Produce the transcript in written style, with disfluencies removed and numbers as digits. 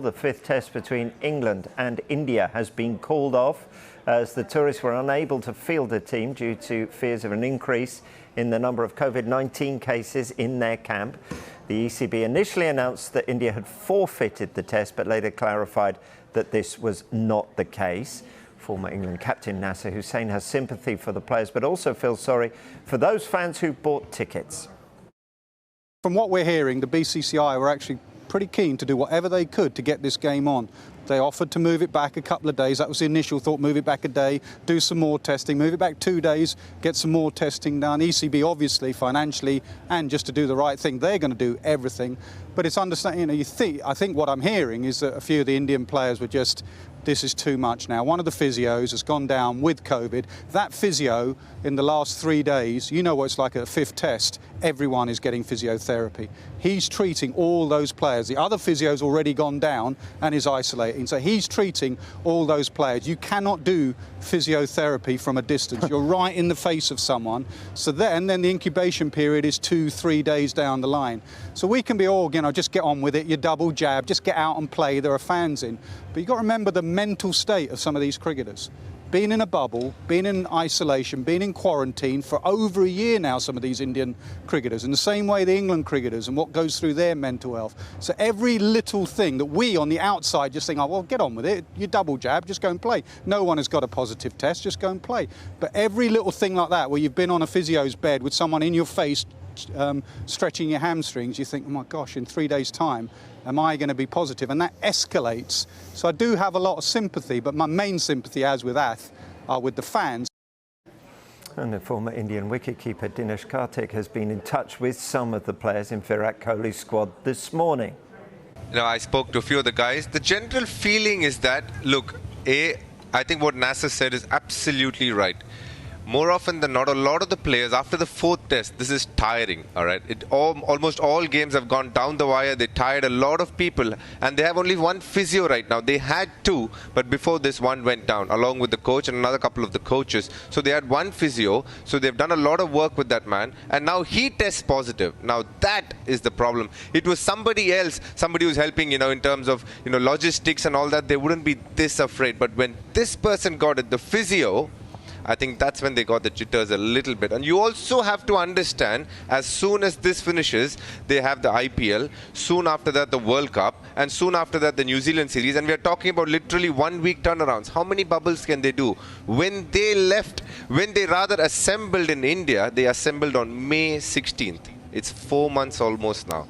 The fifth test between England and India has been called off as the tourists were unable to field the team due to fears of an increase in the number of Covid-19 cases in their camp. The ECB initially announced that India had forfeited the test, but later clarified that this was not the case. Former England captain Nasser Hussain has sympathy for the players, but also feels sorry for those fans who bought tickets. From what we're hearing, the BCCI were actually pretty keen to do whatever they could to get this game on. They offered to move it back a couple of days. That was the initial thought, move it back a day, do some more testing, move it back 2 days, get some more testing done. ECB, obviously, financially, and just to do the right thing, they're going to do everything. But it's understanding, I think what I'm hearing is that a few of the Indian players were just, this is too much now. One of the physios has gone down with COVID. That physio, in the last 3 days, you know what it's like at a fifth test, everyone is getting physiotherapy. He's treating all those players. The other physio's already gone down and is isolating. So he's treating all those players. You cannot do physiotherapy from a distance. You're right in the face of someone. So then the incubation period is 2-3 days down the line. So we can be all, just get on with it. You double jab, just get out and play. There are fans in. But you've got to remember the mental state of some of these cricketers. Being in a bubble, being in isolation, being in quarantine for over a year now, some of these Indian cricketers, in the same way the England cricketers and what goes through their mental health. So every little thing that we on the outside just think, oh, well, get on with it, you double jab, just go and play. No one has got a positive test, just go and play. But every little thing like that, where you've been on a physio's bed with someone in your face stretching your hamstrings, you think, oh my gosh, in 3 days' time, am I going to be positive? And that escalates. So I do have a lot of sympathy, but my main sympathy, as with Ath, are with the fans. And the former Indian wicketkeeper Dinesh Karthik has been in touch with some of the players in Virat Kohli's squad this morning. I spoke to a few of the guys. The general feeling is that, look, I think what Nasser said is absolutely right. More often than not, a lot of the players, after the fourth test, this is tiring, all right? Almost all games have gone down the wire. They tired a lot of people, and they have only one physio right now. They had two, but before this, one went down, along with the coach and another couple of the coaches. So they had one physio, so they've done a lot of work with that man, and now he tests positive. Now that is the problem. It was somebody else, somebody who's helping, in terms of, logistics and all that, they wouldn't be this afraid. But when this person got it, the physio, I think that's when they got the jitters a little bit. And you also have to understand, as soon as this finishes, they have the IPL, soon after that the World Cup, and soon after that the New Zealand series, and we are talking about literally 1 week turnarounds. How many bubbles can they do? When they rather assembled in India, they assembled on May 16th. It's 4 months almost now.